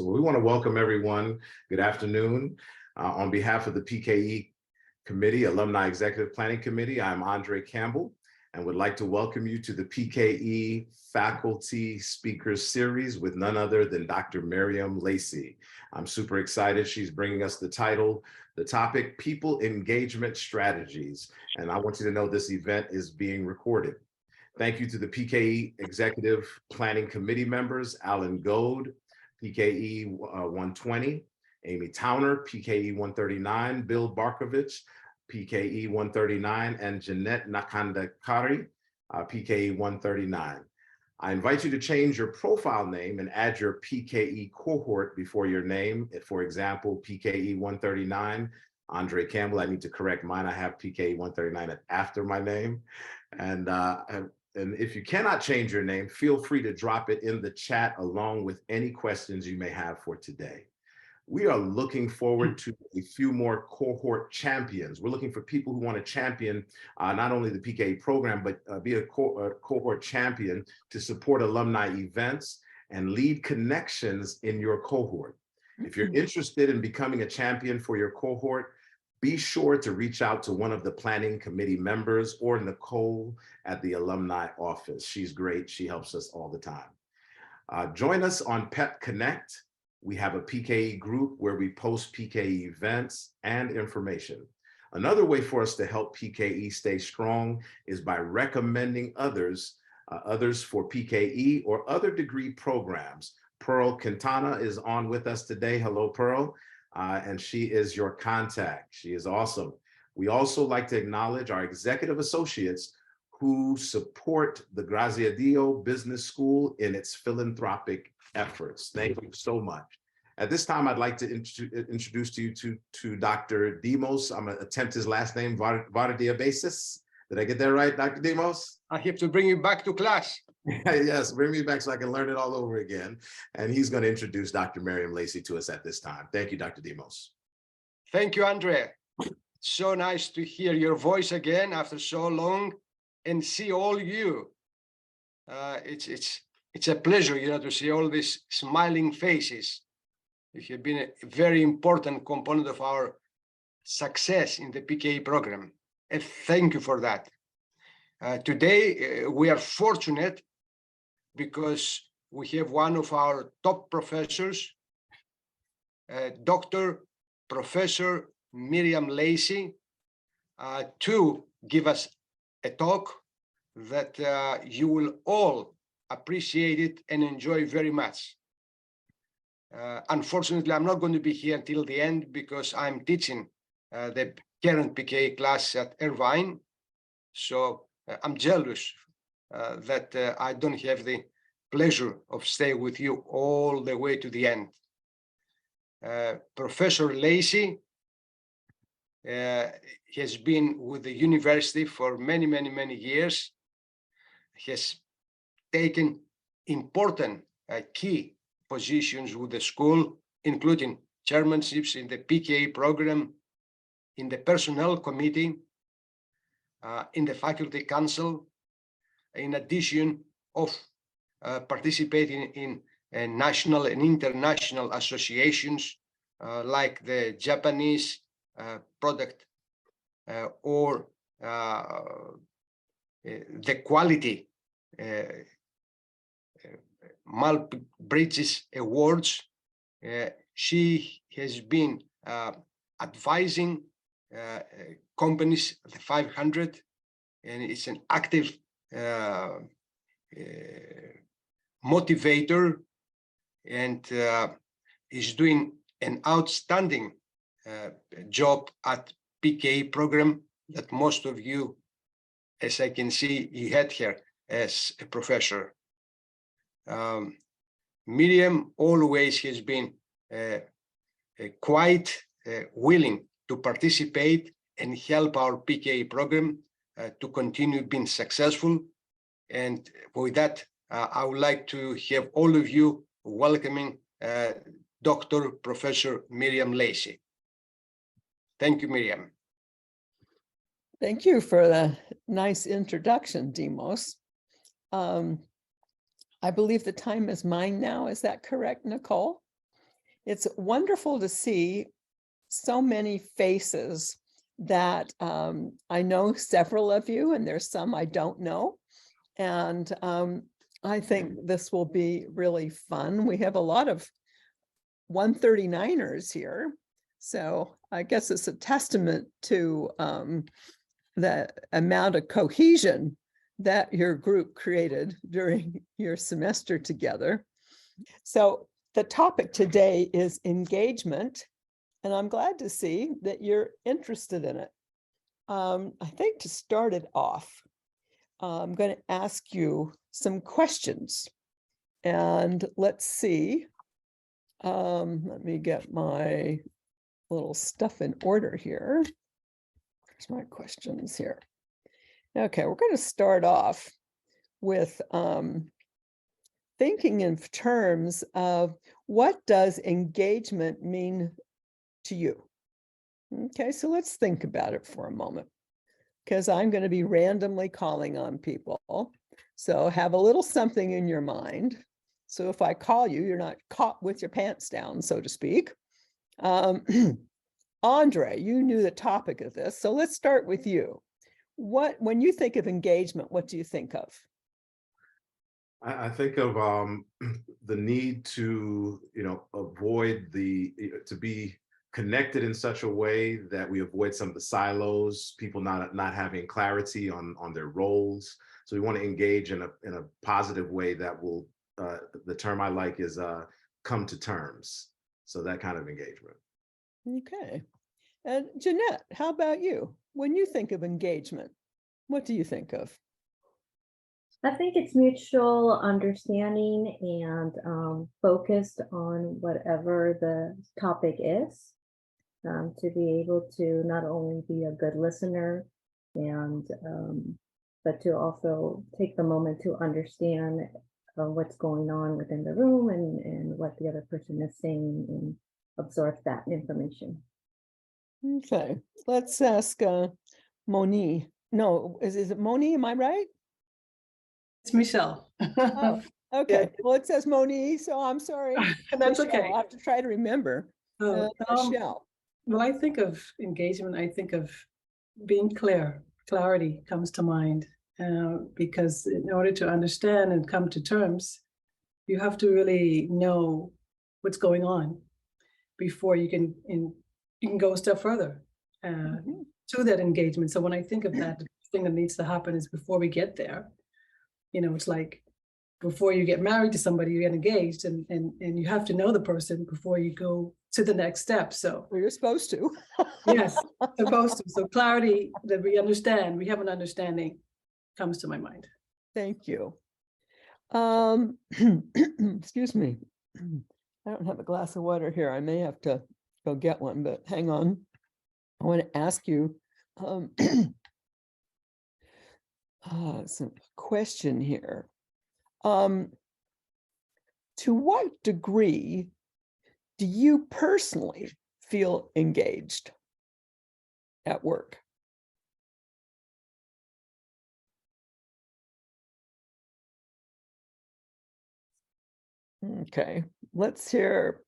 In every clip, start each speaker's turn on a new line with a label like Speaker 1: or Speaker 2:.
Speaker 1: So we want to welcome everyone. Good afternoon. On behalf of the PKE Committee, Alumni Executive Planning Committee, I'm Andre Campbell and would like to welcome you to the PKE Faculty Speakers Series with none other than Dr. Miriam Lacey. I'm super excited. She's bringing us the topic, People Engagement Strategies. And I want you to know this event is being recorded. Thank you to the PKE Executive Planning Committee members, Alan Gold, PKE 120, Amy Towner, PKE 139, Bill Barkovich, PKE 139, and Jeanette Nakandakari, PKE 139. I invite you to change your profile name and add your PKE cohort before your name. For example, PKE 139, Andre Campbell. I need to correct mine. I have PKE 139 after my name. And if you cannot change your name, feel free to drop it in the chat along with any questions you may have for today. We are looking forward to a few more cohort champions. We're looking for people who want to champion not only the PKE program, but be a cohort champion to support alumni events and lead connections in your cohort. If you're interested in becoming a champion for your cohort, be sure to reach out to one of the planning committee members or Nicole at the alumni office. She's great. She helps us all the time. Join us on PEP Connect. We have a PKE group where we post PKE events and information. Another way for us to help PKE stay strong is by recommending others for PKE or other degree programs. Pearl Quintana is on with us today. Hello, Pearl. And she is your contact. She is awesome. We also like to acknowledge our executive associates who support the Graziadio Business School in its philanthropic efforts. Thank you so much. At this time, I'd like to introduce you to Dr. Demos. I'm going to attempt his last name, Vardiabasis. Did I get that right, Dr. Demos?
Speaker 2: I have to bring you back to class.
Speaker 1: Yes, bring me back so I can learn it all over again. And he's going to introduce Dr. Miriam Lacey to us at this time. Thank you, Dr. Demos.
Speaker 2: Thank you, Andre. So nice to hear your voice again after so long and see all you. It's a pleasure, to see all these smiling faces. You have been a very important component of our success in the PKE program. And thank you for that. Today, we are fortunate because we have one of our top professors, Dr. Professor Miriam Lacey, to give us a talk that you will all appreciate it and enjoy very much. Unfortunately, I'm not going to be here until the end because I'm teaching the current PKE class at Irvine. So I'm jealous that I don't have the pleasure of staying with you all the way to the end. Professor Lacey has been with the university for many, many, many years. He has taken important key positions with the school, including chairmanships in the PKE program, in the personnel committee, in the faculty council, in addition of participating in national and international associations like the Japanese product or the quality Bridges Awards. She has been advising companies, the 500, and it's an active motivator, and is doing an outstanding job at PKE program that most of you, as I can see, you had her as a professor. Miriam always has been quite willing to participate and help our PKE program to continue being successful. And with that, I would like to have all of you welcoming Dr. Professor Miriam Lacey. Thank you, Miriam.
Speaker 3: Thank you for the nice introduction, Demos. I believe the time is mine now. Is that correct, Nicole? It's wonderful to see so many faces that I know several of you, and there's some I don't know. And I think this will be really fun. We have a lot of 139ers here. So I guess it's a testament to the amount of cohesion that your group created during your semester together. So the topic today is engagement, and I'm glad to see that you're interested in it. I think to start it off, I'm going to ask you some questions, and let's see. Let me get my little stuff in order here. Here's my questions here. Okay, we're going to start off with thinking in terms of what does engagement mean to you? Okay, so let's think about it for a moment, because I'm going to be randomly calling on people. So have a little something in your mind. So if I call you, you're not caught with your pants down, so to speak. Andre, you knew the topic of this, so let's start with you. When you think of engagement, what do you think of?
Speaker 1: I think of the need to, avoid to be connected in such a way that we avoid some of the silos, people not having clarity on their roles. So we want to engage in a positive way that will, the term I like is come to terms. So that kind of engagement.
Speaker 3: Okay. And Jeanette, how about you? When you think of engagement, what do you think of?
Speaker 4: I think it's mutual understanding and focused on whatever the topic is, to be able to not only be a good listener and but to also take the moment to understand what's going on within the room and what the other person is saying and absorb that information.
Speaker 3: Okay, let's ask Moni. No, is it Moni? Am I right?
Speaker 5: It's Michelle.
Speaker 3: Oh, okay.
Speaker 5: Yeah.
Speaker 3: Well, it says Moni, so I'm sorry.
Speaker 5: That's
Speaker 3: Michelle,
Speaker 5: okay.
Speaker 3: I'll have to try to remember. Michelle.
Speaker 5: When I think of engagement, I think of being clear. Clarity comes to mind because in order to understand and come to terms, you have to really know what's going on before you can go a step further to that engagement. So when I think of that, the thing that needs to happen is before we get there. It's like before you get married to somebody, you get engaged, and you have to know the person before you go to the next step. So
Speaker 3: well, you're supposed to.
Speaker 5: yes, supposed to. So clarity that we understand, we have an understanding, comes to my mind.
Speaker 3: Thank you. Excuse me. I don't have a glass of water here. I may have to go get one, but hang on. I want to ask you some question here. To what degree do you personally feel engaged at work? Okay, let's hear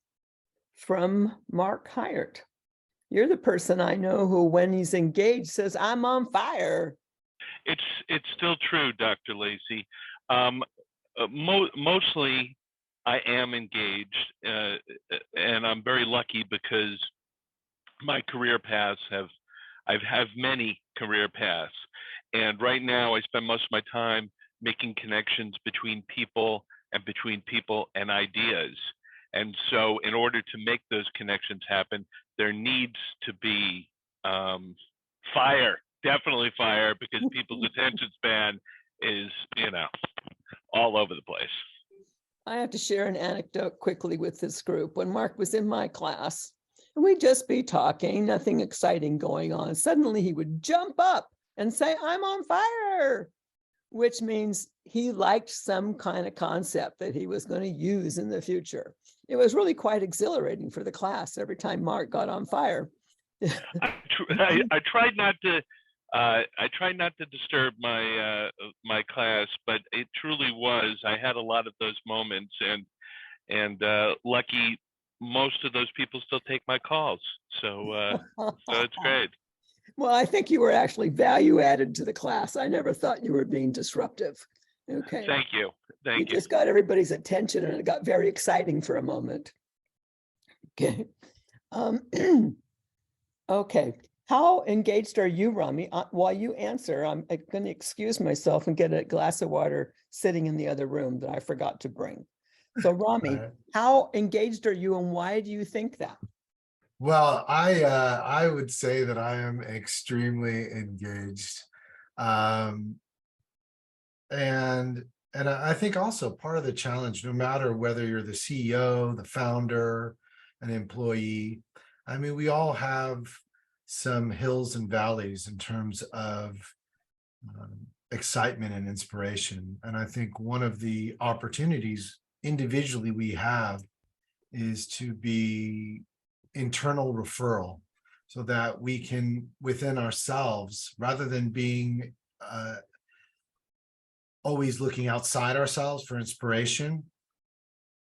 Speaker 3: from Mark Hyatt. You're the person I know who, when he's engaged, says, I'm on fire.
Speaker 6: It's still true, Dr. Lacey. Mostly I am engaged, and I'm very lucky because my career paths I've had many career paths. And right now I spend most of my time making connections between people and ideas. And so in order to make those connections happen, there needs to be fire, definitely fire, because people's attention span is, all over the place.
Speaker 3: I have to share an anecdote quickly with this group. When Mark was in my class, we'd just be talking, nothing exciting going on. Suddenly he would jump up and say, I'm on fire, which means he liked some kind of concept that he was going to use in the future. It was really quite exhilarating for the class every time Mark got on fire.
Speaker 6: I tried not to disturb my class, but it truly was. I had a lot of those moments, and lucky most of those people still take my calls. So it's great.
Speaker 3: Well, I think you were actually value added to the class. I never thought you were being disruptive. Okay.
Speaker 6: Thank you.
Speaker 3: You
Speaker 6: Thank you.
Speaker 3: just got everybody's attention and it got very exciting for a moment. Okay. Okay. How engaged are you, Rami? While you answer, I'm going to excuse myself and get a glass of water sitting in the other room that I forgot to bring. So Rami, how engaged are you and why do you think that?
Speaker 7: Well, I would say that I am extremely engaged. And I think also part of the challenge, no matter whether you're the CEO, the founder, an employee, I mean, we all have some hills and valleys in terms of excitement and inspiration. And I think one of the opportunities individually we have is to be internal referral so that we can within ourselves, rather than being always looking outside ourselves for inspiration,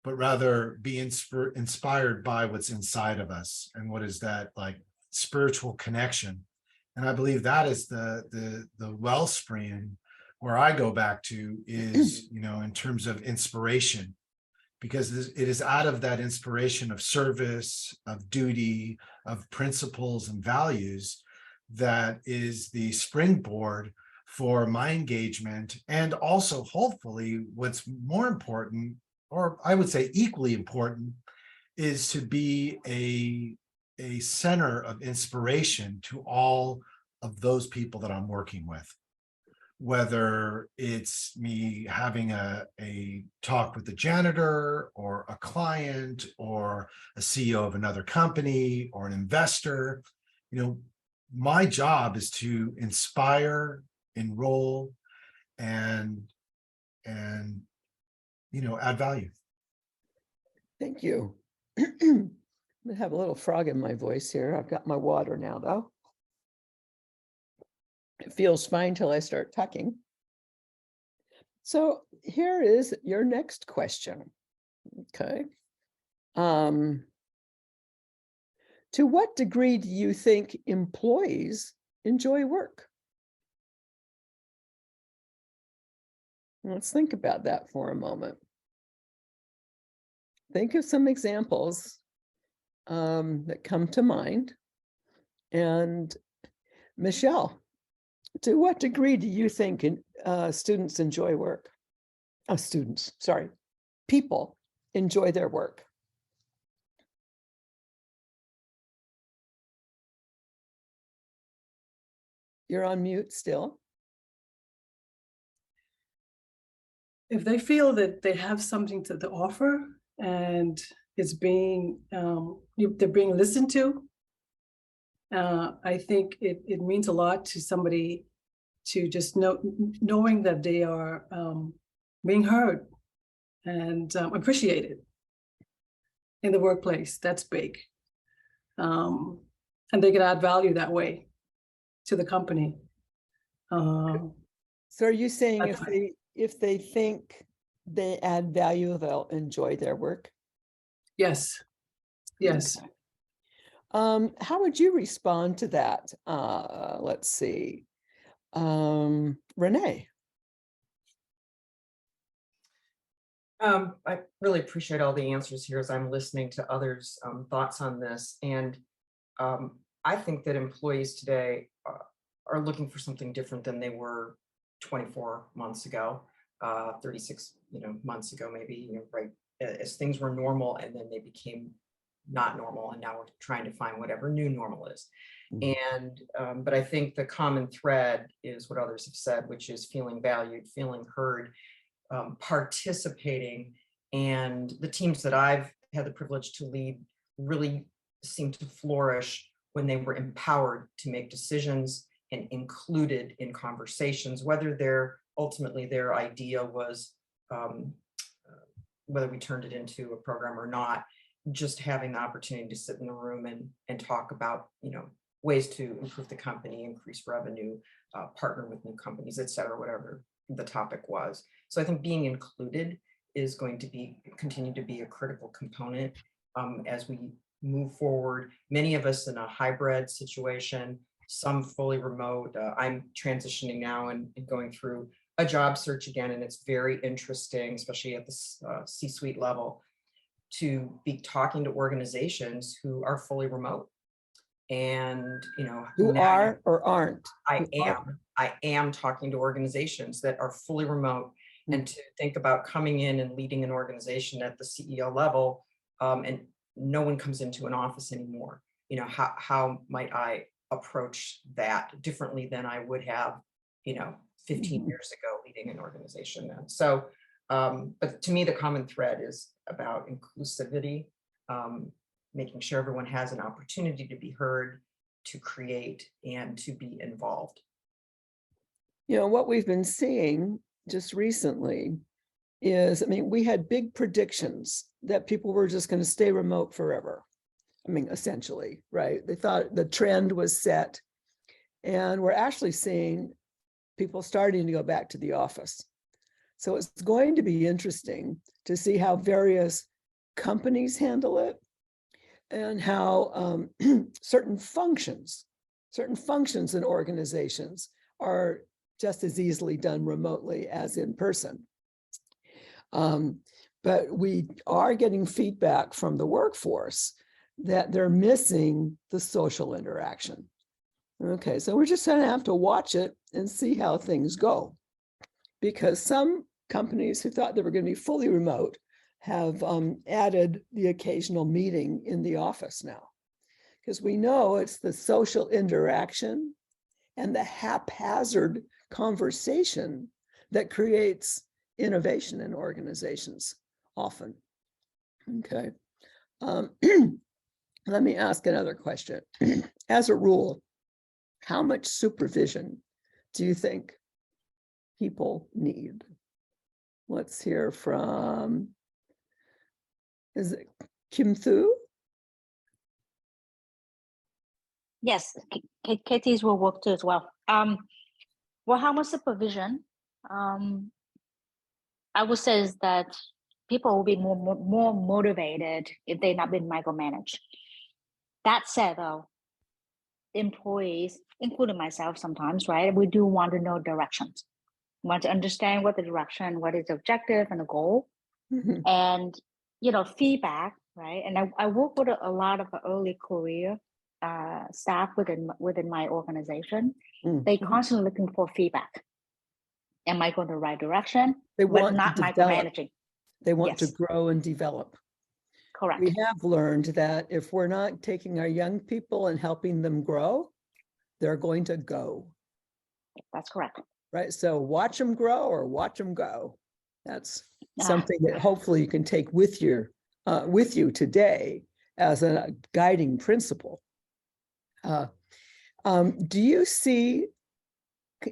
Speaker 7: but rather be inspired by what's inside of us. And what is that, like, spiritual connection? And I believe that is the wellspring where I go back to is, you know, in terms of inspiration, because it is out of that inspiration of service, of duty, of principles and values that is the springboard for my engagement. And also, hopefully, what's more important, or I would say equally important, is to be a center of inspiration to all of those people that I'm working with. Whether it's me having a talk with the janitor or a client or a CEO of another company or an investor, you know, my job is to inspire, enroll, and you know, add value.
Speaker 3: Thank you. I'm gonna have a little frog in my voice here. I've got my water now, though. It feels fine till I start talking. So here is your next question. Okay. To what degree do you think employees enjoy work? Let's think about that for a moment. Think of some examples that come to mind. And Michelle, to what degree do you think students enjoy work? People enjoy their work? You're on mute still.
Speaker 5: If they feel that they have something to offer and it's being, they're being listened to, I think it means a lot to somebody to just knowing that they are being heard and appreciated in the workplace. That's big. And they can add value that way to the company.
Speaker 3: So are you saying if they think they add value, they'll enjoy their work?
Speaker 5: Yes. Yes.
Speaker 3: Okay. How would you respond to that? Let's see. Renee.
Speaker 8: I really appreciate all the answers here as I'm listening to others' thoughts on this. And I think that employees today are looking for something different than they were 24 months ago, 36 months ago, maybe, right, as things were normal and then they became not normal, and now we're trying to find whatever new normal is. And but I think the common thread is what others have said, which is feeling valued, feeling heard, participating. And the teams that I've had the privilege to lead really seem to flourish when they were empowered to make decisions and included in conversations, whether ultimately their idea was whether we turned it into a program or not. Just having the opportunity to sit in the room and talk about, ways to improve the company, increase revenue, partner with new companies, et cetera, whatever the topic was. So I think being included is going to continue to be a critical component. as we move forward. Many of us in a hybrid situation, some fully remote. I'm transitioning now and going through a job search again, and it's very interesting, especially at the C-suite level, to be talking to organizations who are fully remote. And,
Speaker 3: Who
Speaker 8: now
Speaker 3: are or aren't?
Speaker 8: I am talking to organizations that are fully remote, and to think about coming in and leading an organization at the CEO level, and no one comes into an office anymore. How might I approach that differently than I would have, 15 years ago leading an organization then. So, but to me, the common thread is about inclusivity, making sure everyone has an opportunity to be heard, to create, and to be involved.
Speaker 3: What we've been seeing just recently is, we had big predictions that people were just going to stay remote forever. Essentially, right? They thought the trend was set, and we're actually seeing people starting to go back to the office. So it's going to be interesting to see how various companies handle it, and how certain functions in organizations are just as easily done remotely as in person. But we are getting feedback from the workforce that they're missing the social interaction. Okay, so we're just going to have to watch it and see how things go, because some companies who thought they were going to be fully remote have added the occasional meeting in the office now, because we know it's the social interaction and the haphazard conversation that creates innovation in organizations often. Okay. Let me ask another question. As a rule, how much supervision do you think people need? Let's hear from, is it Kim Thu?
Speaker 9: Yes, Katie's will work too as well. Well, how much supervision? I would say is that people will be more motivated if they're not being micromanaged. That said, though, employees, including myself sometimes, right, we do want to know directions. We want to understand what the direction, what is the objective and the goal, and, feedback, right? And I work with a lot of early career staff within my organization. They constantly looking for feedback. Am I going the right direction?
Speaker 3: They
Speaker 9: but
Speaker 3: want
Speaker 9: not
Speaker 3: to develop.
Speaker 9: micromanaging.
Speaker 3: They want to
Speaker 9: Yes.
Speaker 3: grow and develop.
Speaker 9: Correct.
Speaker 3: We have learned that if we're not taking our young people and helping them grow, they're going to go.
Speaker 9: That's correct.
Speaker 3: Right. So watch them grow or watch them go. That's something that hopefully you can take with you today as a guiding principle. Do you see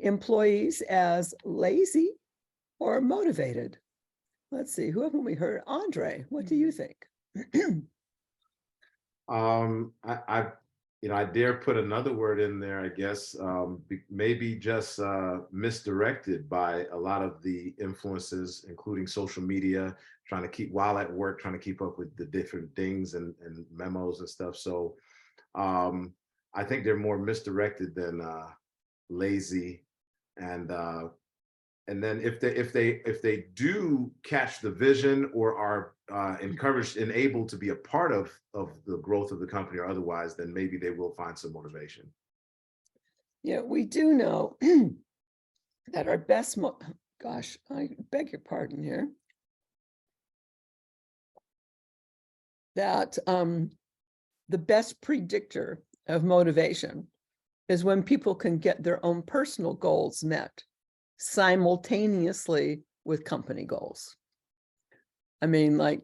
Speaker 3: employees as lazy or motivated? Let's see, who haven't we heard? Andre, what do you think?
Speaker 1: I dare put another word in there, I guess, maybe just misdirected by a lot of the influences, including social media, trying to keep, while at work, trying to keep up with the different things and memos and stuff. So I think they're more misdirected than lazy. And then if they do catch the vision or are encouraged and able to be a part of the growth of the company or otherwise, then maybe they will find some motivation.
Speaker 3: Yeah, we do know that our best, gosh, I beg your pardon here, that the best predictor of motivation is when people can get their own personal goals met simultaneously with company goals. Like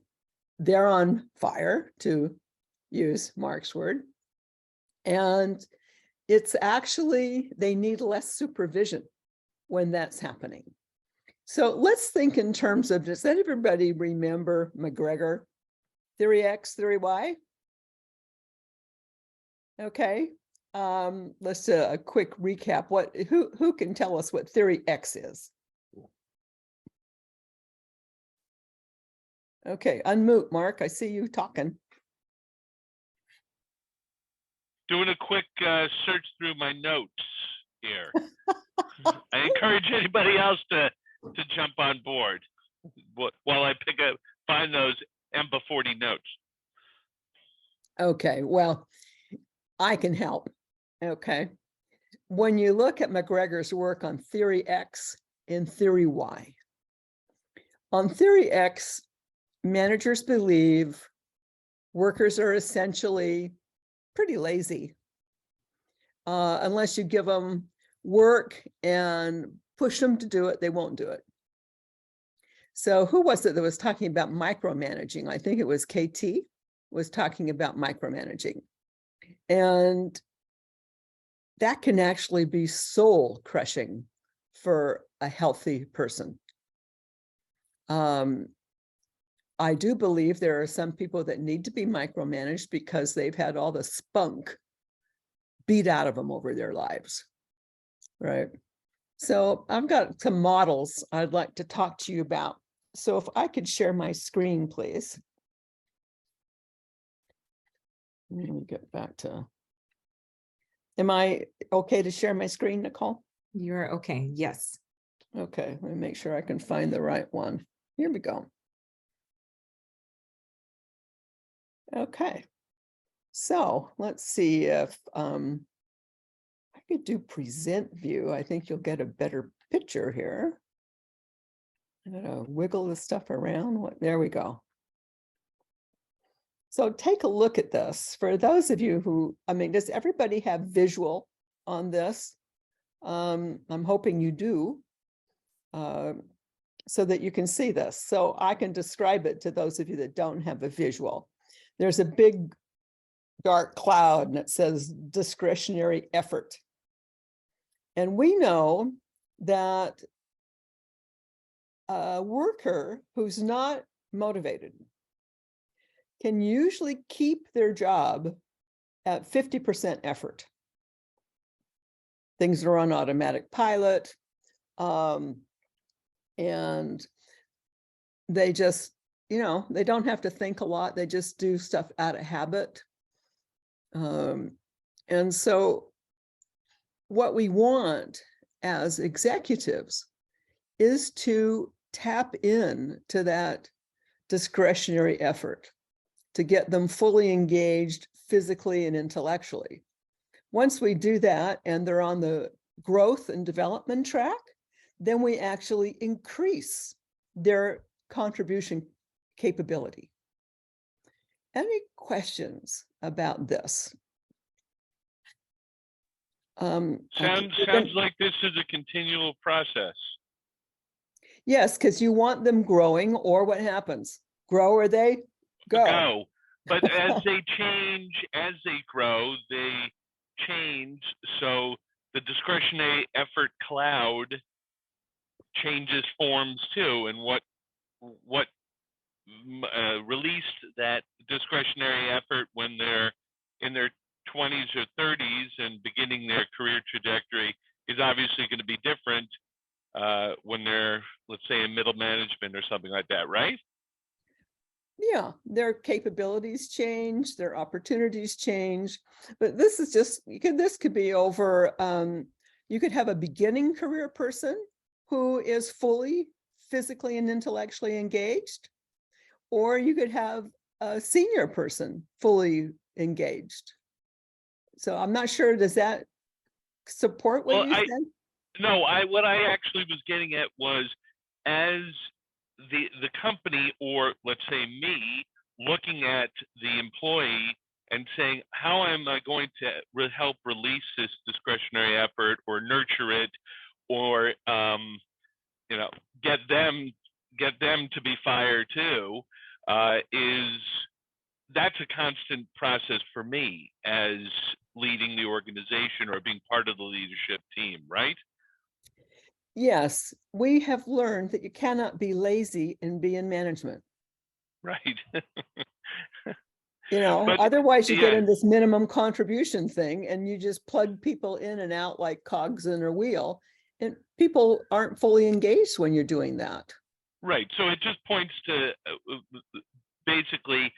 Speaker 3: they're on fire, to use Mark's word, and it's actually, they need less supervision when that's happening. So let's think in terms of, does everybody remember McGregor? Theory X, theory Y? Okay. Let's do a quick recap. Who can tell us what theory X is? Okay, unmute, Mark. I see you talking.
Speaker 6: doing a quick search through my notes here. I encourage anybody else to jump on board while I find those EMBA 40 notes.
Speaker 3: Okay, well, I can help. Okay. When you look at McGregor's work on theory X and theory Y, on theory X, managers believe workers are essentially pretty lazy. Unless you give them work and push them to do it, they won't do it. So who was it that was talking about micromanaging? I think it was KT was talking about micromanaging. And that can actually be soul crushing for a healthy person. I do believe there are some people that need to be micromanaged because they've had all the spunk beat out of them over their lives, right? So I've got some models I'd like to talk to you about. So if I could share my screen, please. Let me get back to, am I okay to share my screen, Nicole?
Speaker 10: You're okay. Yes.
Speaker 3: Okay, let me make sure I can find the right one. Here we go. Okay, so let's see if I could do present view. I think you'll get a better picture here. I'm gonna wiggle this stuff around. There we go. So take a look at this. For those of you who, I mean, does everybody have visual on this? I'm hoping you do, so that you can see this. So I can describe it to those of you that don't have a visual. There's a big dark cloud and it says discretionary effort. And we know that a worker who's not motivated can usually keep their job at 50% effort. Things are on automatic pilot, and they just, you know, they don't have to think a lot. They just do stuff out of habit. And so what we want as executives is to tap in to that discretionary effort to get them fully engaged physically and intellectually. Once we do that and they're on the growth and development track, then we actually increase their contribution capability. Any questions about this?
Speaker 6: Sounds like this is a continual process.
Speaker 3: Yes, because you want them growing, or what happens? Grow or they go.
Speaker 6: But as they change, as they grow, they change. So the discretionary effort cloud changes forms too. And what released that discretionary effort when they're in their 20s or 30s and beginning their career trajectory is obviously going to be different when they're, let's say, in middle management or something like that, right?
Speaker 3: Yeah, their capabilities change, their opportunities change, but this is just, this could be over, you could have a beginning career person who is fully physically and intellectually engaged, or you could have a senior person fully engaged. So I'm not sure, does that support what you said?
Speaker 6: No, what I actually was getting at was, as the company, or let's say me, looking at the employee and saying, how am I going to help release this discretionary effort or nurture it, or you know, get them to be fired too, that's a constant process for me as leading the organization or being part of the leadership team, right?
Speaker 3: Yes, we have learned that you cannot be lazy and be in management.
Speaker 6: Right.
Speaker 3: You know,
Speaker 6: But,
Speaker 3: otherwise you get
Speaker 6: yeah.
Speaker 3: in this minimum contribution thing and you just plug people in and out like cogs in a wheel, and people aren't fully engaged when you're doing that.
Speaker 6: Right. So it just points to basically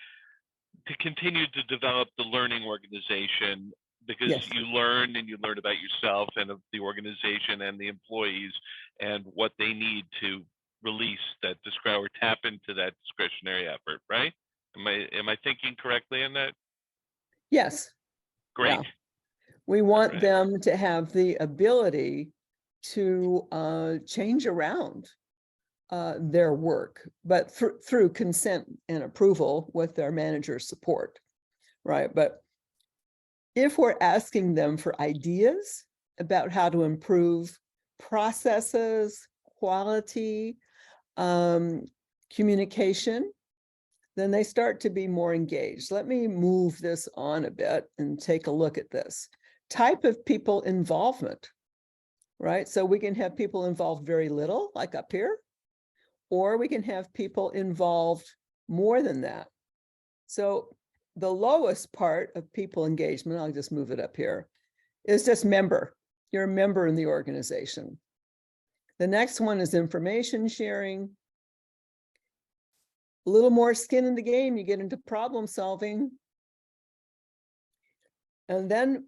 Speaker 6: to continue to develop the learning organization because
Speaker 3: Yes.
Speaker 6: you learn about yourself and of the organization and the employees and what they need to release that or tap into that discretionary effort, right? Am I thinking correctly on that?
Speaker 3: Yes.
Speaker 6: Great.
Speaker 3: Yeah. We want
Speaker 6: Right.
Speaker 3: them to have the ability to change around their work, but through consent and approval with their manager's support, right? But if we're asking them for ideas about how to improve processes, quality, communication, then they start to be more engaged. Let me move this on a bit and take a look at this. Type of people involvement, right? So we can have people involved very little, like up here, or we can have people involved more than that. So the lowest part of people engagement, I'll just move it up here, is just member. You're a member in the organization. The next one is information sharing. A little more skin in the game, you get into problem solving. And then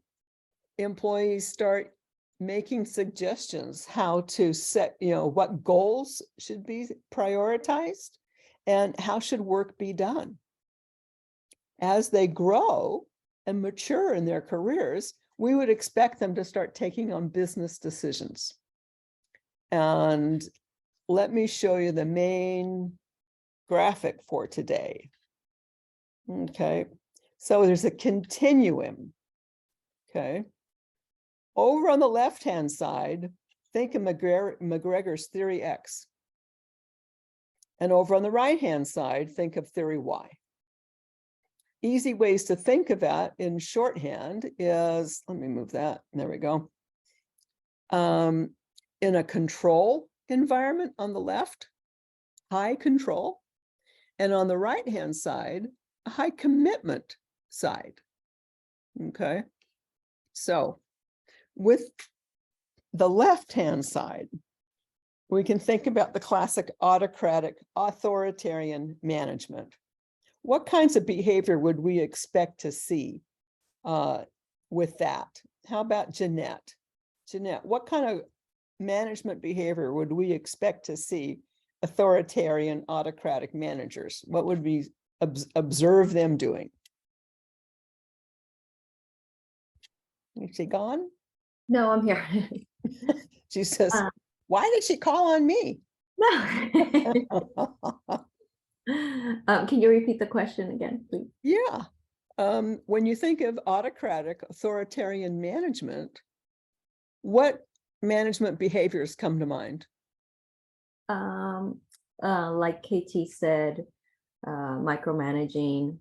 Speaker 3: employees start making suggestions how to set, what goals should be prioritized and how should work be done. As they grow and mature in their careers, we would expect them to start taking on business decisions. And let me show you the main graphic for today. Okay, so there's a continuum. Okay, over on the left-hand side, think of McGregor's theory X. And over on the right-hand side, think of theory Y. Easy ways to think of that in shorthand is, let me move that, there we go. In a control environment on the left, high control, and on the right-hand side, a high commitment side. Okay, so with the left-hand side, we can think about the classic autocratic, authoritarian management. What kinds of behavior would we expect to see with that? How about Jeanette? Jeanette, what kind of management behavior would we expect to see authoritarian, autocratic managers? What would we observe them doing? Is she gone?
Speaker 4: No, I'm here.
Speaker 3: She says, why did she call on me?
Speaker 4: No. Can you repeat the question again, please?
Speaker 3: Yeah. When you think of autocratic, authoritarian management, what management behaviors come to mind?
Speaker 4: Like KT said, micromanaging,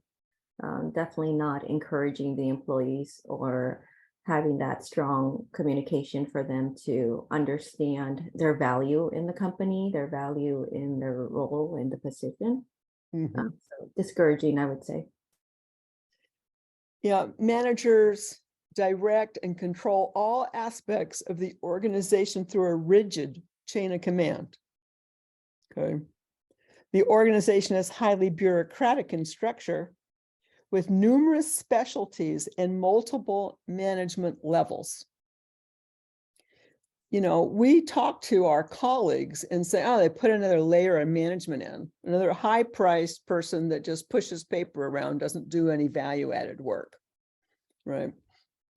Speaker 4: definitely not encouraging the employees or having that strong communication for them to understand their value in the company, their value in their role in the position.
Speaker 3: Mm-hmm.
Speaker 4: So discouraging, I would say.
Speaker 3: Yeah, managers direct and control all aspects of the organization through a rigid chain of command. Okay. The organization is highly bureaucratic in structure with numerous specialties and multiple management levels. We talk to our colleagues and say, oh, they put another layer of management in, another high-priced person that just pushes paper around, doesn't do any value-added work, right?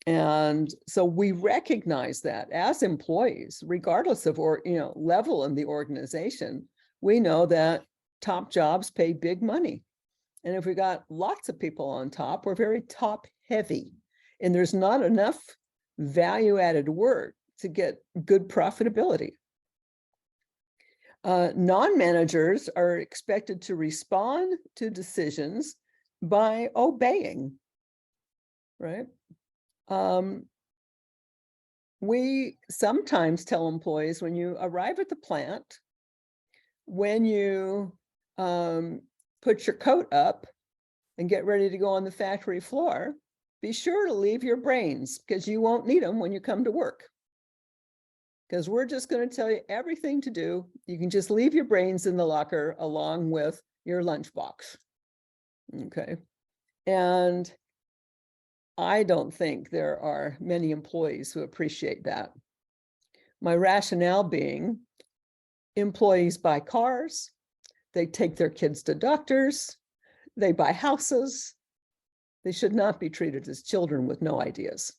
Speaker 3: And so we recognize that as employees, regardless of level in the organization, we know that top jobs pay big money. And if we got lots of people on top, we're very top heavy, and there's not enough value-added work to get good profitability. Non-managers are expected to respond to decisions by obeying, right? We sometimes tell employees when you arrive at the plant, when you put your coat up and get ready to go on the factory floor, be sure to leave your brains because you won't need them when you come to work. Because we're just going to tell you everything to do. You can just leave your brains in the locker along with your lunchbox. Okay. And I don't think there are many employees who appreciate that. My rationale being, employees buy cars, they take their kids to doctors, they buy houses. They should not be treated as children with no ideas,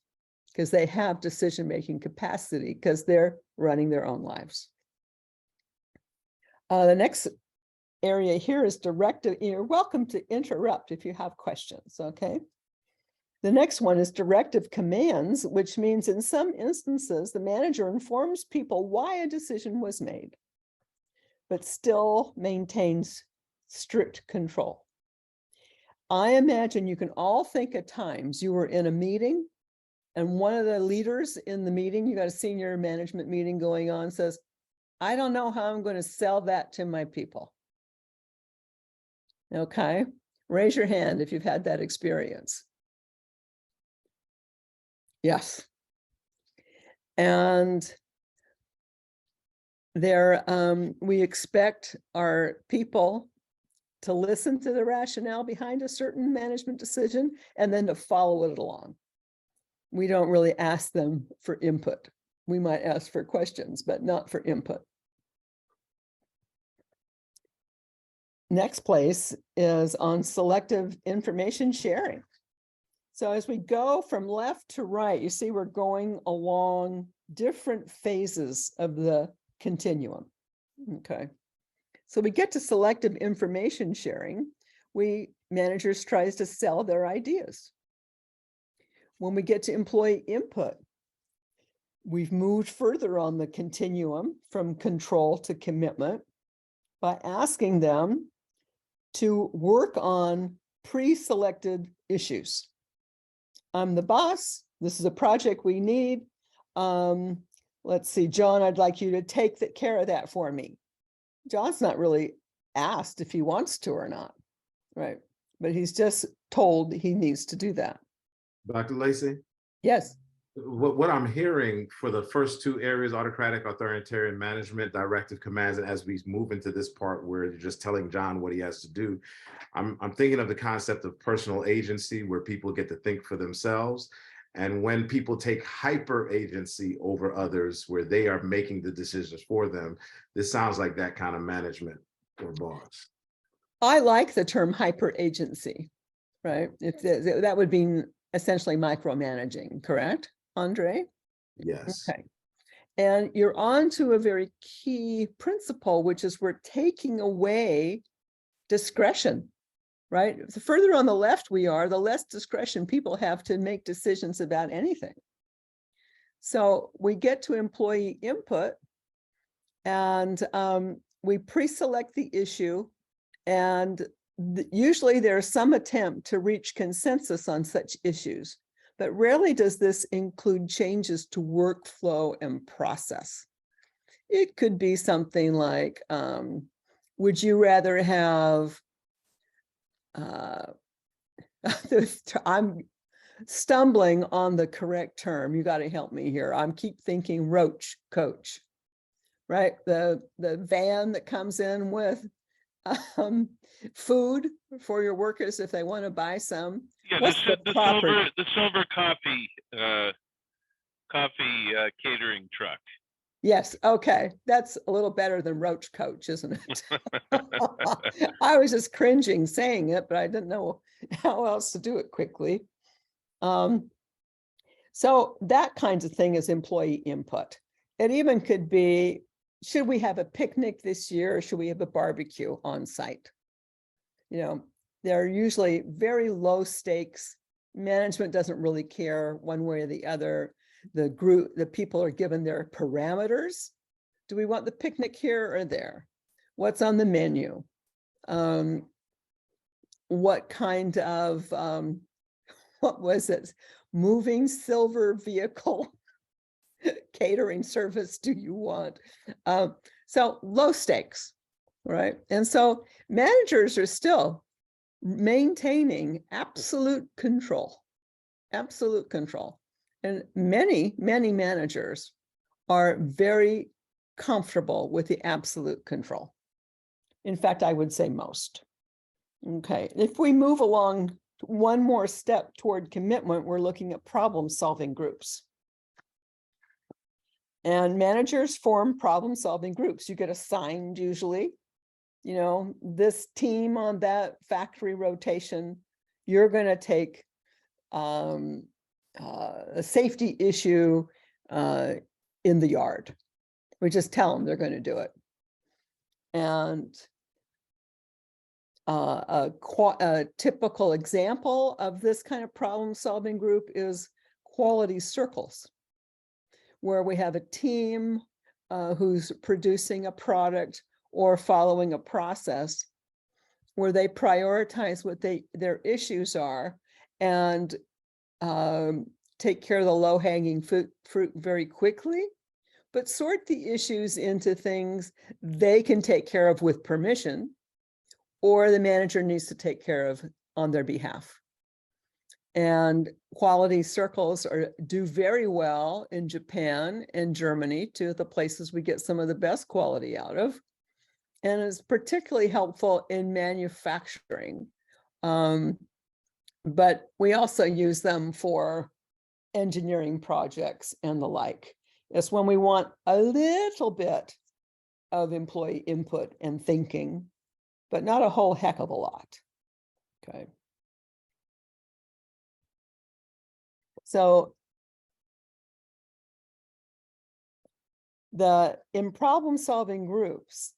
Speaker 3: because they have decision-making capacity because they're running their own lives. The next area here is directive. You're welcome to interrupt if you have questions, okay? The next one is directive commands, which means in some instances, the manager informs people why a decision was made, but still maintains strict control. I imagine you can all think at times you were in a meeting and one of the leaders in the meeting, you got a senior management meeting going on, says, I don't know how I'm going to sell that to my people. Okay, raise your hand if you've had that experience. Yes. And we expect our people to listen to the rationale behind a certain management decision and then to follow it along. We don't really ask them for input. We might ask for questions, but not for input. Next place is on selective information sharing. So as we go from left to right, you see we're going along different phases of the continuum. Okay. So we get to selective information sharing. Managers tries to sell their ideas. When we get to employee input, we've moved further on the continuum from control to commitment by asking them to work on pre-selected issues. I'm the boss. This is a project we need. Let's see, John, I'd like you to take care of that for me. John's not really asked if he wants to or not, right? But he's just told he needs to do that.
Speaker 1: Dr. Lacey?
Speaker 3: Yes.
Speaker 1: What I'm hearing for the first two areas, autocratic, authoritarian management, directive commands, and as we move into this part where you're just telling John what he has to do, I'm thinking of the concept of personal agency where people get to think for themselves. And when people take hyper agency over others, where they are making the decisions for them, this sounds like that kind of management or boss.
Speaker 3: I like the term hyper agency, right? If that would be essentially micromanaging, correct, Andre?
Speaker 1: Yes.
Speaker 3: Okay. And you're on to a very key principle, which is we're taking away discretion, right? The further on the left we are, the less discretion people have to make decisions about anything. So we get to employee input and we pre-select the issue, and usually there's some attempt to reach consensus on such issues, but rarely does this include changes to workflow and process. It could be something like, would you rather have, I'm stumbling on the correct term. You got to help me here. I'm keep thinking roach coach, right? The van that comes in with food for your workers if they want to buy some.
Speaker 6: Yeah,
Speaker 3: What's
Speaker 6: the silver coffee catering truck.
Speaker 3: Yes, okay, that's a little better than roach coach, isn't it? I was just cringing saying it, but I didn't know how else to do it quickly. So that kinds of thing is employee input. It even could be, should we have a picnic this year or should we have a barbecue on site? You know, they're usually very low stakes. Management doesn't really care one way or the other. The people are given their parameters. Do we want the picnic here or there? What's on the menu? What kind of, what was it? Moving silver vehicle catering service do you want? So low stakes, right? And so managers are still maintaining absolute control. And many managers are very comfortable with the absolute control. In fact, I would say most. Okay, if we move along one more step toward commitment, we're looking at problem-solving groups. And managers form problem-solving groups. You get assigned usually, you know, this team on that factory rotation, you're going to take a safety issue in the yard. We just tell them they're going to do it. And a typical example of this kind of problem-solving group is quality circles, where we have a team who's producing a product or following a process where they prioritize what their issues are and take care of the low-hanging fruit very quickly, but sort the issues into things they can take care of with permission, or the manager needs to take care of on their behalf. And quality circles do very well in Japan and Germany, two of the places we get some of the best quality out of, and is particularly helpful in manufacturing. But we also use them for engineering projects and the like. It's when we want a little bit of employee input and thinking, but not a whole heck of a lot. Okay. So in problem-solving groups,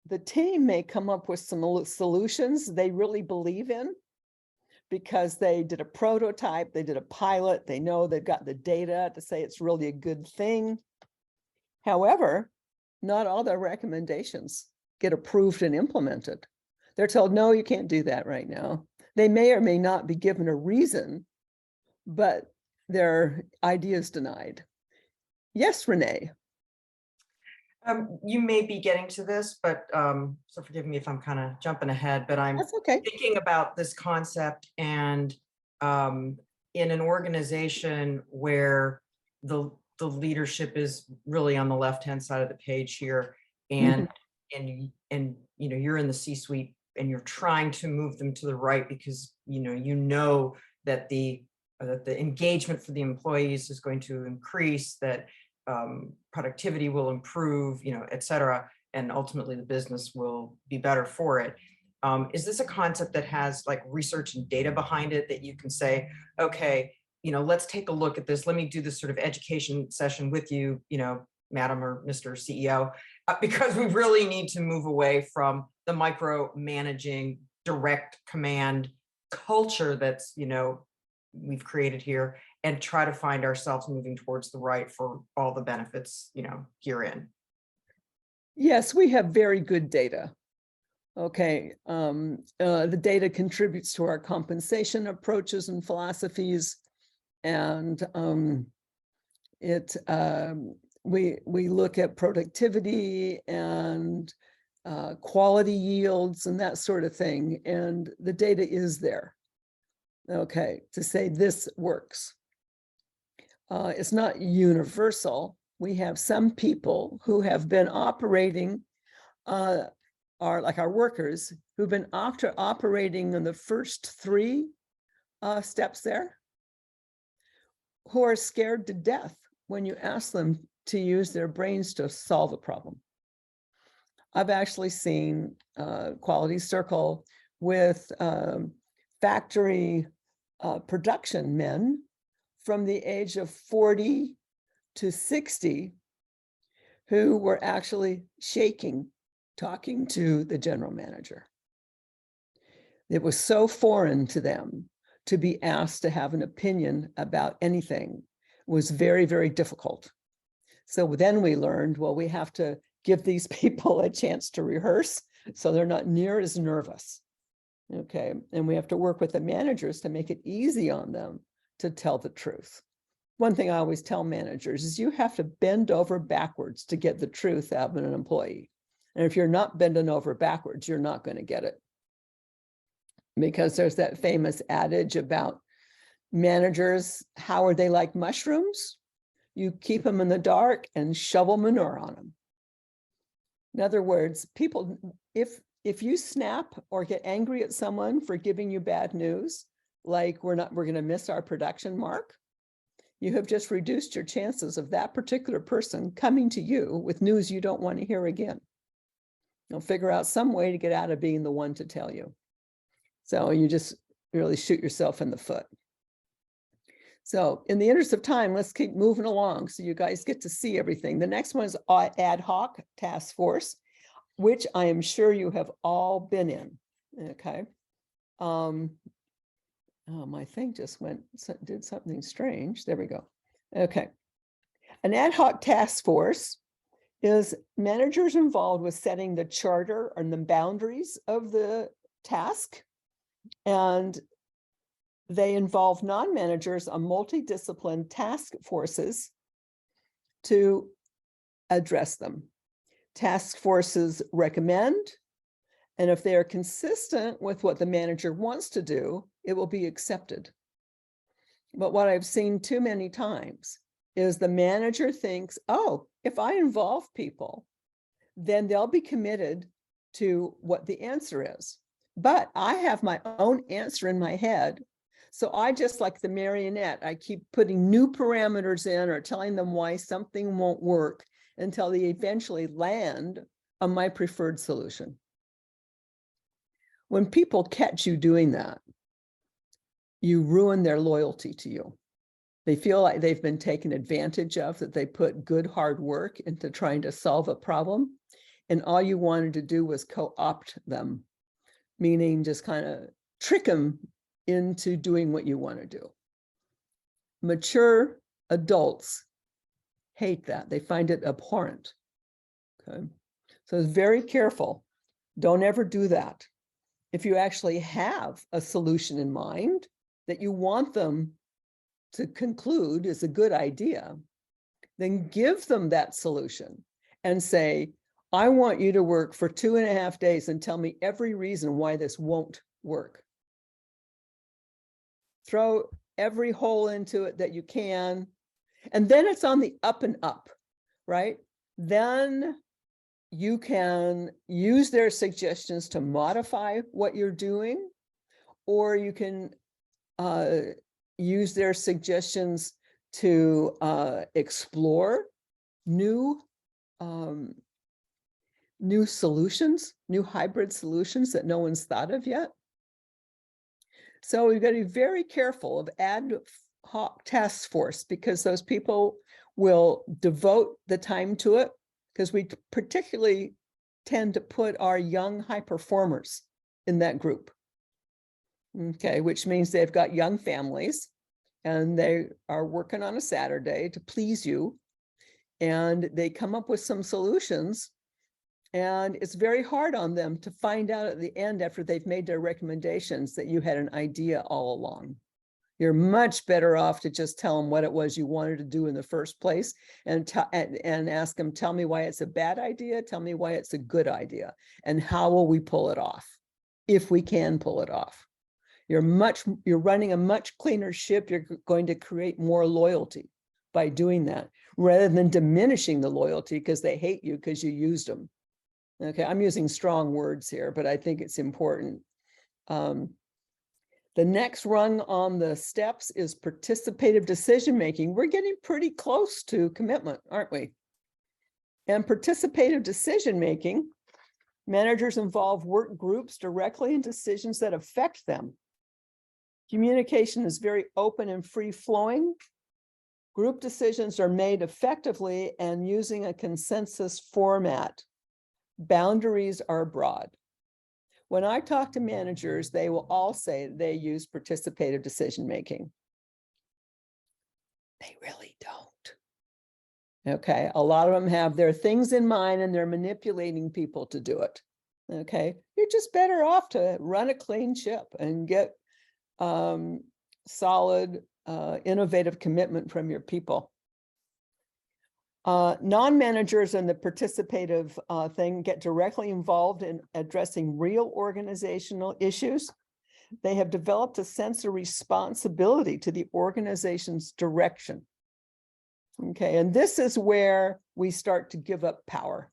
Speaker 3: the team may come up with some solutions they really believe in because they did a prototype, they did a pilot, they know they've got the data to say it's really a good thing. However, not all their recommendations get approved and implemented. They're told, no, you can't do that right now. They may or may not be given a reason, but their idea is denied. Yes, Renee.
Speaker 8: You may be getting to this, but so forgive me if I'm kind of jumping ahead, but I'm
Speaker 3: That's okay.
Speaker 8: thinking about this concept and in an organization where the leadership is really on the left-hand side of the page here, and you know, you're in the C-suite and you're trying to move them to the right because you know that the engagement for the employees is going to increase, that productivity will improve, et cetera, and ultimately the business will be better for it. Is this a concept that has like research and data behind it that you can say, okay, let's take a look at this. Let me do this sort of education session with you, Madam or Mr. CEO, because we really need to move away from the micromanaging direct command culture that's, we've created here, and try to find ourselves moving towards the right for all the benefits, herein.
Speaker 3: Yes, we have very good data. Okay, the data contributes to our compensation approaches and philosophies, and we look at productivity and quality yields and that sort of thing, and the data is there. Okay, to say this works. It's not universal. We have some people who have been operating, like our workers, who've been operating in the first three steps there, who are scared to death when you ask them to use their brains to solve a problem. I've actually seen quality circle with factory production men from the age of 40 to 60 who were actually shaking, talking to the general manager. It was so foreign to them to be asked to have an opinion about anything. It was very, very difficult. So then we learned, well, we have to give these people a chance to rehearse so they're not near as nervous. Okay, and we have to work with the managers to make it easy on them to tell the truth. One thing I always tell managers is you have to bend over backwards to get the truth out of an employee. And if you're not bending over backwards, you're not going to get it. Because there's that famous adage about managers, how are they like mushrooms? You keep them in the dark and shovel manure on them. In other words, people, if you snap or get angry at someone for giving you bad news, like we're going to miss our production mark, you have just reduced your chances of that particular person coming to you with news you don't want to hear again. You'll figure out some way to get out of being the one to tell you. So you just really shoot yourself in the foot. So in the interest of time, let's keep moving along so you guys get to see everything. The next one is ad hoc task force, which I am sure you have all been in. Okay. Oh, my thing just did something strange. There we go. Okay. An ad hoc task force is managers involved with setting the charter and the boundaries of the task. And they involve non-managers on multidisciplinary task forces to address them. Task forces recommend, and if they are consistent with what the manager wants to do, it will be accepted. But what I've seen too many times is the manager thinks, oh, if I involve people, then they'll be committed to what the answer is. But I have my own answer in my head. So I just, like the marionette, I keep putting new parameters in or telling them why something won't work until they eventually land on my preferred solution. When people catch you doing that, you ruin their loyalty to you. They feel like they've been taken advantage of, that they put good hard work into trying to solve a problem, and all you wanted to do was co-opt them, meaning just kind of trick them into doing what you want to do. Mature adults hate that. They find it abhorrent. Okay, so it's very careful. Don't ever do that. If you actually have a solution in mind that you want them to conclude is a good idea, then give them that solution and say, I want you to work for 2.5 days and tell me every reason why this won't work. Throw every hole into it that you can. And then it's on the up and up, right? Then you can use their suggestions to modify what you're doing, or you can use their suggestions to explore new solutions, new hybrid solutions that no one's thought of yet. So we've got to be very careful of ad hoc task force, because those people will devote the time to it, because we particularly tend to put our young high performers in that group. Okay, which means they've got young families and they are working on a Saturday to please you, and they come up with some solutions, and it's very hard on them to find out at the end, after they've made their recommendations, that you had an idea all along. You're much better off to just tell them what it was you wanted to do in the first place, and ask them, tell me why it's a bad idea, tell me why it's a good idea, and how will we pull it off, if we can pull it off. You're running a much cleaner ship. You're going to create more loyalty by doing that, rather than diminishing the loyalty because they hate you because you used them. Okay, I'm using strong words here, but I think it's important. The next rung on the steps is participative decision-making. We're getting pretty close to commitment, aren't we? And participative decision-making, managers involve work groups directly in decisions that affect them. Communication is very open and free-flowing. Group decisions are made effectively and using a consensus format. Boundaries are broad. When I talk to managers, they will all say they use participative decision-making. They really don't. Okay, a lot of them have their things in mind and they're manipulating people to do it. Okay, you're just better off to run a clean ship and get solid, innovative commitment from your people. Non-managers in the participative thing get directly involved in addressing real organizational issues. They have developed a sense of responsibility to the organization's direction. Okay, and this is where we start to give up power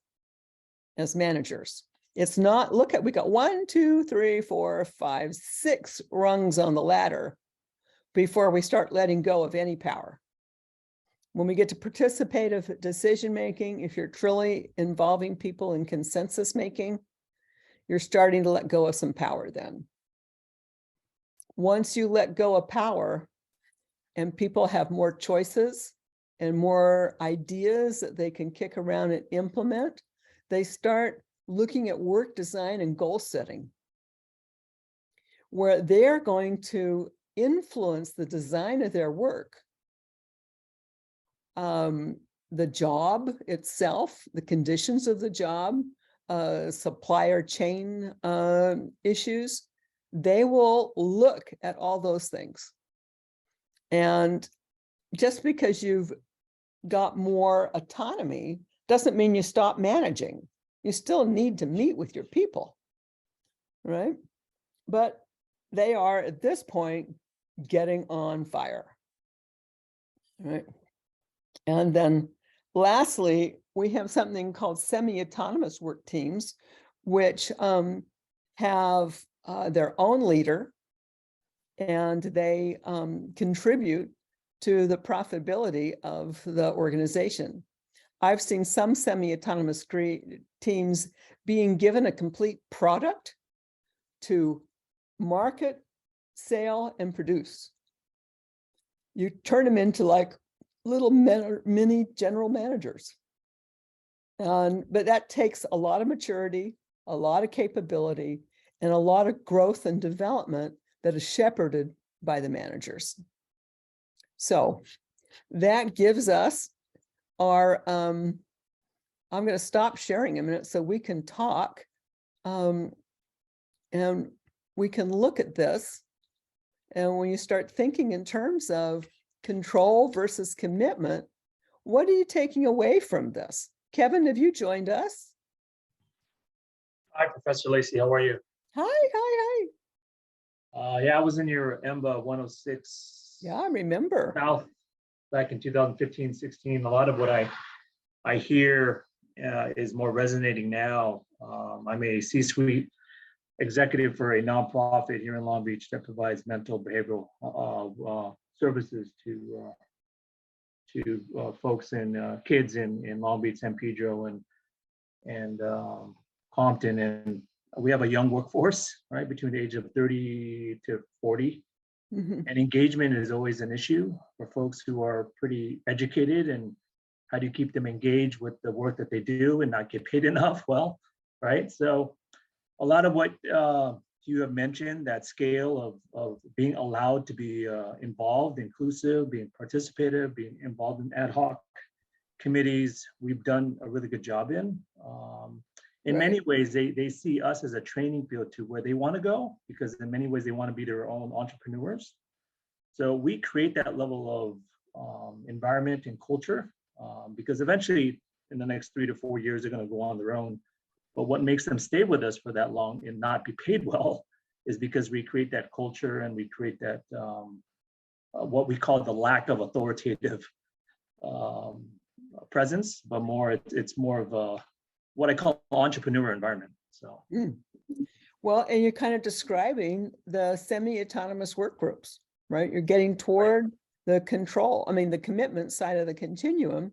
Speaker 3: as managers. It's not, look at, we got 1, 2, 3, 4, 5, 6 rungs on the ladder before we start letting go of any power. When we get to participative decision-making, if you're truly involving people in consensus making, you're starting to let go of some power then. Once you let go of power and people have more choices and more ideas that they can kick around and implement, they start looking at work design and goal setting, where they're going to influence the design of their work, the job itself, the conditions of the job, supplier chain issues. They will look at all those things. And just because you've got more autonomy doesn't mean you stop managing. You still need to meet with your people, right? But they are at this point getting on fire, right? And then lastly, we have something called semi-autonomous work teams, which have their own leader, and they contribute to the profitability of the organization. I've seen some semi-autonomous teams being given a complete product to market, sell, and produce. You turn them into like little mini general managers. But that takes a lot of maturity, a lot of capability, and a lot of growth and development that is shepherded by the managers. So that gives us our, I'm going to stop sharing a minute so we can talk, and we can look at this. And when you start thinking in terms of control versus commitment, what are you taking away from this? Kevin, have you joined us?
Speaker 11: Hi, Professor Lacey. How are you?
Speaker 3: Hi.
Speaker 11: Yeah, I was in your EMBA 106.
Speaker 3: Yeah, I remember.
Speaker 11: South back in 2015-16. A lot of what I hear is more resonating now. I'm a C-suite executive for a nonprofit here in Long Beach that provides mental behavioral services to folks and kids in Long Beach, San Pedro, and Compton. And we have a young workforce, right, between the age of 30 to 40.
Speaker 3: Mm-hmm.
Speaker 11: And engagement is always an issue for folks who are pretty educated. And how do you keep them engaged with the work that they do and not get paid enough? Well, right. So a lot of what you have mentioned, that scale of being allowed to be involved, inclusive, being participative, being involved in ad hoc committees, we've done a really good job in. In many ways, they see us as a training field to where they want to go, because in many ways they want to be their own entrepreneurs. So we create that level of environment and culture, because eventually in the next 3 to 4 years, they're going to go on their own. But what makes them stay with us for that long and not be paid well is because we create that culture, and we create that what we call the lack of authoritative presence, but more it's more of a what I call entrepreneur environment. So
Speaker 3: well, and you're kind of describing the semi-autonomous work groups, right? You're getting toward the control, the commitment side of the continuum.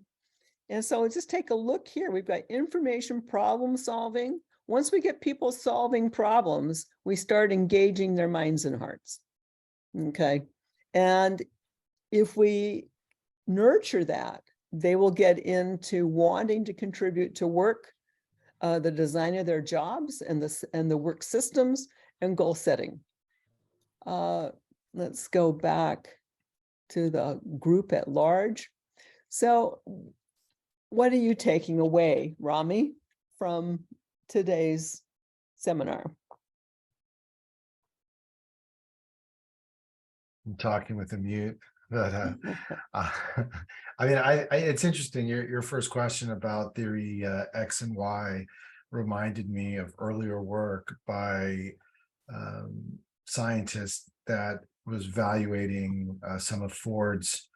Speaker 3: And so just take a look here. We've got information problem solving. Once we get people solving problems, we start engaging their minds and hearts. Okay. And if we nurture that, they will get into wanting to contribute to work, the design of their jobs and the work systems and goal setting. Let's go back to the group at large. So what are you taking away, Rami, from today's seminar?
Speaker 7: I'm talking with a mute, but it's interesting. Your first question about theory X and Y reminded me of earlier work by scientists that was evaluating some of Ford's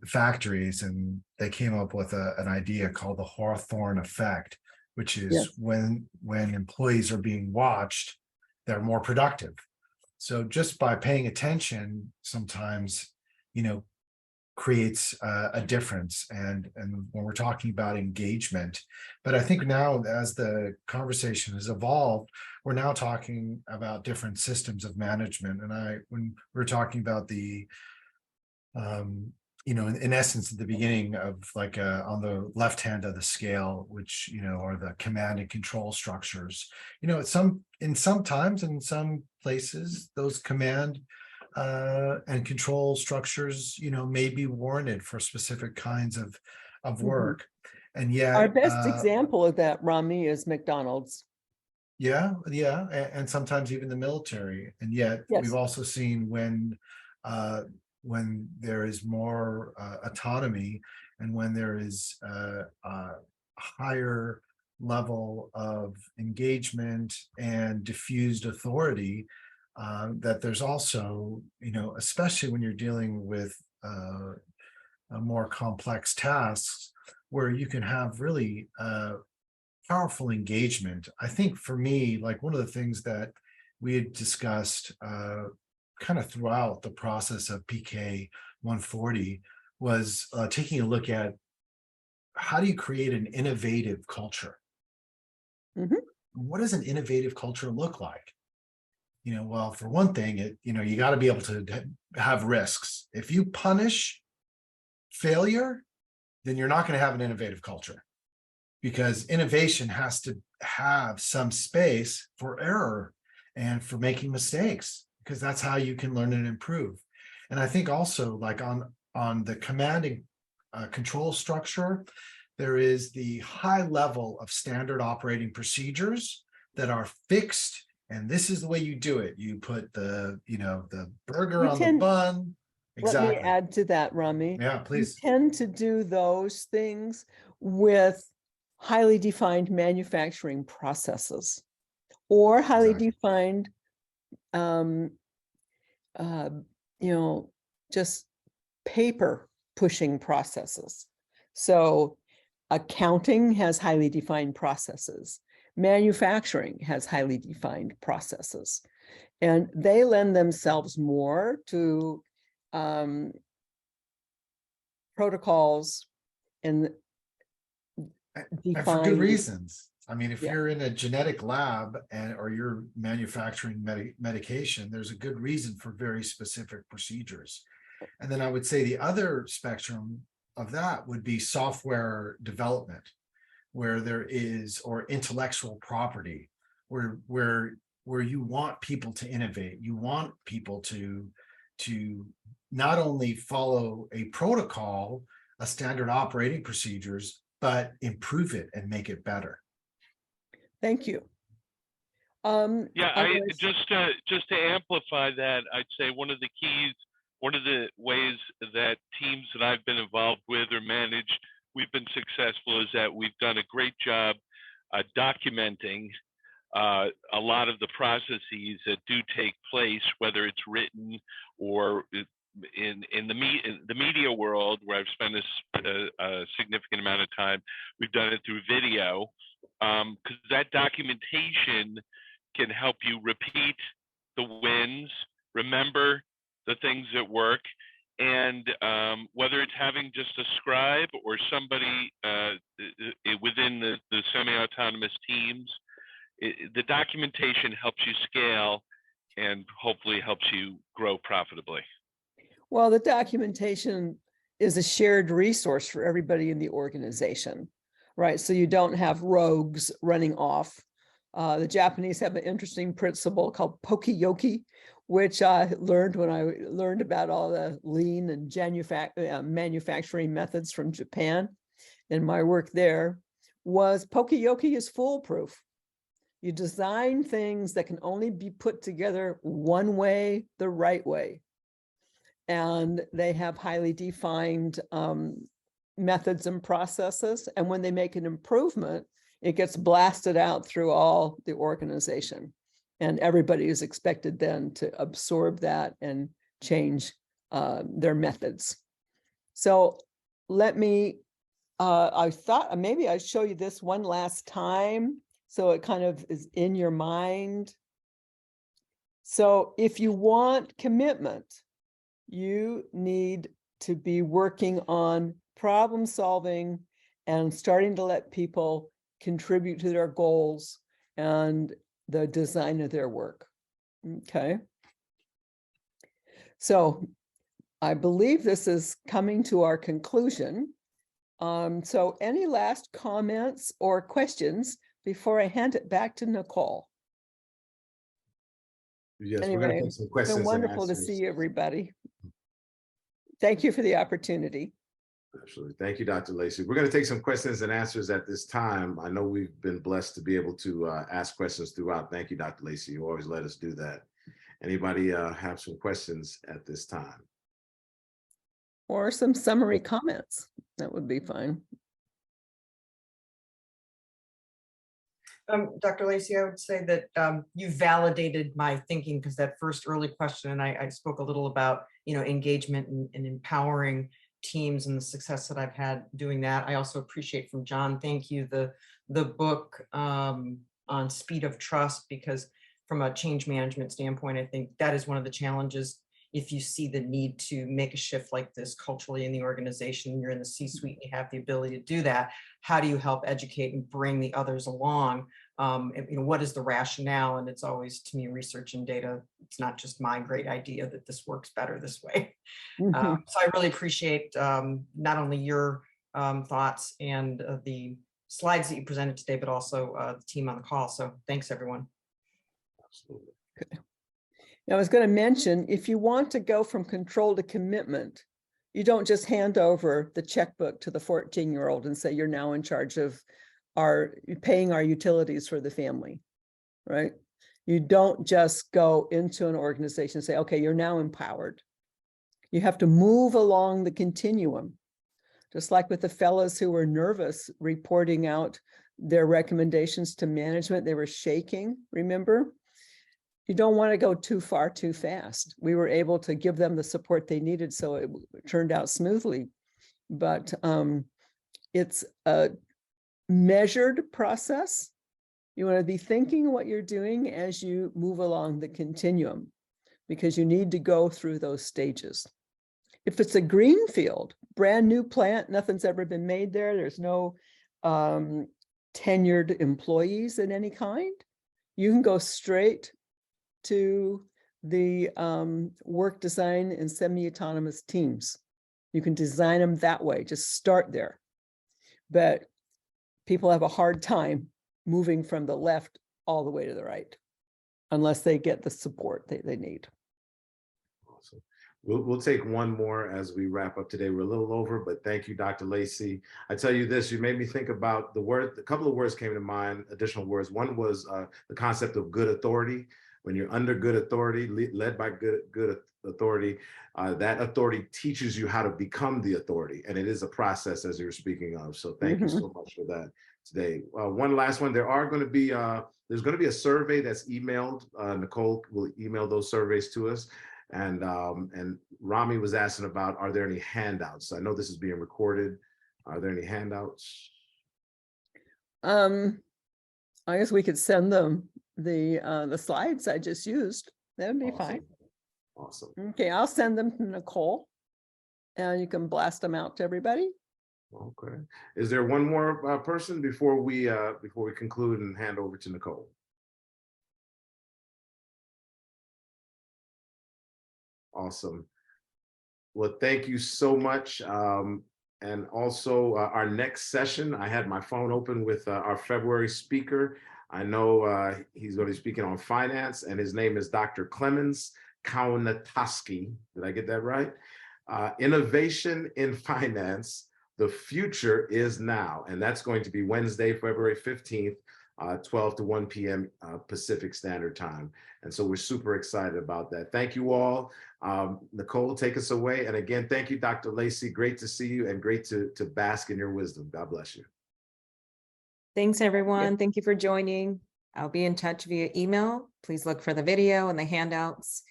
Speaker 7: factories, and they came up with an idea called the Hawthorne effect, which is
Speaker 3: Yes.
Speaker 7: when employees are being watched, they're more productive. So just by paying attention, sometimes, creates a difference. And when we're talking about engagement, but I think now as the conversation has evolved, we're now talking about different systems of management. And when we're talking about the, in essence, at the beginning of like on the left hand of the scale, which, are the command and control structures, sometimes in some places, those command and control structures, may be warranted for specific kinds of work. And yet
Speaker 3: Our best example of that, Rami, is McDonald's.
Speaker 7: Yeah, and sometimes even the military. And yet
Speaker 3: Yes.
Speaker 7: we've also seen when there is more autonomy, and when there is a higher level of engagement and diffused authority, that there's also, especially when you're dealing with more complex tasks, where you can have really powerful engagement. I think for me, like one of the things that we had discussed kind of throughout the process of PK 140 was taking a look at how do you create an innovative culture?
Speaker 3: Mhm.
Speaker 7: What does an innovative culture look like? Well, for one thing, you got to be able to have risks. If you punish failure, then you're not going to have an innovative culture, because innovation has to have some space for error and for making mistakes, because that's how you can learn and improve. And I think also, like on the command and control structure, there is the high level of standard operating procedures that are fixed. And this is the way you do it. You put the burger
Speaker 3: We
Speaker 7: on the
Speaker 3: tend-
Speaker 7: bun.
Speaker 3: Let me
Speaker 7: Exactly.
Speaker 3: add to that, Rami.
Speaker 7: Yeah,
Speaker 3: We
Speaker 7: please.
Speaker 3: tend to do those things with highly defined manufacturing processes or highly
Speaker 7: Exactly.
Speaker 3: defined, just paper pushing processes. So accounting has highly defined processes. Manufacturing has highly defined processes, and they lend themselves more to protocols and
Speaker 7: And for good
Speaker 3: defined.
Speaker 7: reasons. I mean, if
Speaker 3: Yeah.
Speaker 7: you're in a genetic lab or you're manufacturing medication, there's a good reason for very specific procedures. And then I would say the other spectrum of that would be software development, where there is, or intellectual property, where you want people to innovate. You want people to not only follow a protocol, a standard operating procedures, but improve it and make it better.
Speaker 3: Thank you.
Speaker 6: Yeah,
Speaker 3: otherwise-
Speaker 6: just to amplify that, I'd say one of the keys, one of the ways that teams that I've been involved with or managed, we've been successful, is that we've done a great job documenting a lot of the processes that do take place, whether it's written or in the media world, where I've spent a significant amount of time. We've done it through video, because that documentation can help you repeat the wins, remember the things that work, and whether it's having just a scribe or somebody within the semi-autonomous teams, the documentation helps you scale and hopefully helps you grow profitably.
Speaker 3: Well, the documentation is a shared resource for everybody in the organization, right? So you don't have rogues running off. The Japanese have an interesting principle called pokiyoki, which I learned when I learned about all the lean and manufacturing methods from Japan. And my work there was pokiyoki is foolproof. You design things that can only be put together one way, the right way. And they have highly defined methods and processes. And when they make an improvement, it gets blasted out through all the organization. And everybody is expected then to absorb that and change their methods. So let me I thought maybe I'd show you this one last time, so it kind of is in your mind. So if you want commitment, you need to be working on problem solving and starting to let people contribute to their goals and the design of their work. Okay. So I believe this is coming to our conclusion. So any last comments or questions before I hand it back to Nicole?
Speaker 1: Yes, we're
Speaker 3: Anyway,
Speaker 1: going to take some
Speaker 3: it's
Speaker 1: questions
Speaker 3: been
Speaker 1: and
Speaker 3: wonderful to
Speaker 1: answers.
Speaker 3: see everybody. Thank you for the opportunity.
Speaker 1: Absolutely. Thank you, Dr. Lacey. We're going to take some questions and answers at this time. I know we've been blessed to be able to ask questions throughout. Thank you, Dr. Lacey. You always let us do that. Anybody have some questions at this time?
Speaker 3: Or some summary comments. That would be fine.
Speaker 8: Dr. Lacey, I would say that you validated my thinking, because that first early question, and I spoke a little about, engagement and empowering teams and the success that I've had doing that. I also appreciate from John, thank you, the book on speed of trust, because from a change management standpoint, I think that is one of the challenges. If you see the need to make a shift like this culturally in the organization, you're in the C-suite and you have the ability to do that, how do you help educate and bring the others along? What is the rationale? And it's always, to me, research and data. It's not just my great idea that this works better this way. So I really appreciate not only your thoughts and the slides that you presented today, but also the team on the call. So thanks, everyone.
Speaker 1: Absolutely.
Speaker 3: Okay. I was going to mention, if you want to go from control to commitment, you don't just hand over the checkbook to the 14-year-old and say, you're now in charge of paying our utilities for the family, right? You don't just go into an organization and say, okay, you're now empowered. You have to move along the continuum. Just like with the fellows who were nervous reporting out their recommendations to management, they were shaking, remember? You don't want to go too far too fast. We were able to give them the support they needed, so it turned out smoothly. But it's a measured process. You want to be thinking what you're doing as you move along the continuum, because you need to go through those stages. If it's a greenfield, brand new plant, nothing's ever been made there, there's no tenured employees in any kind, you can go straight to the work design and semi-autonomous teams. You can design them that way, just start there. But people have a hard time moving from the left all the way to the right, unless they get the support they need.
Speaker 1: Awesome. We'll take one more as we wrap up today. We're a little over, but thank you, Dr. Lacey. I tell you this, you made me think about a couple of words came to mind, additional words. One was the concept of good authority. When you're under good authority, led by good authority, that authority teaches you how to become the authority. And it is a process, as you were speaking of. So thank you so much for that today. One last one, there's going to be a survey that's emailed. Nicole will email those surveys to us. And Rami was asking about, are there any handouts? I know this is being recorded. Are there any handouts?
Speaker 3: I guess we could send them the slides I just used. That'd be fine.
Speaker 1: Awesome.
Speaker 3: Okay, I'll send them to Nicole and you can blast them out to everybody.
Speaker 1: Okay. Is there one more person before we conclude and hand over to Nicole? Awesome. Well, thank you so much. And also our next session, I had my phone open with our February speaker. I know he's going to be speaking on finance, and his name is Dr. Clemens Kaunatoski. Did I get that right? Innovation in Finance, the future is now. And that's going to be Wednesday, February 15th, 12 to 1 p.m. Pacific Standard Time. And so we're super excited about that. Thank you all. Nicole, take us away. And again, thank you, Dr. Lacey. Great to see you and great to bask in your wisdom. God bless you.
Speaker 10: Thanks, everyone. Thank you for joining. I'll be in touch via email. Please look for the video and the handouts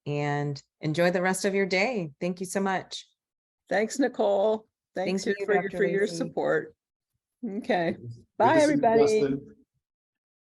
Speaker 10: and enjoy the rest of your day. Thank you so much.
Speaker 3: Thanks, Nicole. Thanks
Speaker 10: Thank you,
Speaker 3: for
Speaker 10: Dr.
Speaker 3: your
Speaker 10: Lacey.
Speaker 3: support. Okay,
Speaker 1: Good
Speaker 3: bye,
Speaker 1: to see you,
Speaker 3: everybody.
Speaker 1: Justin.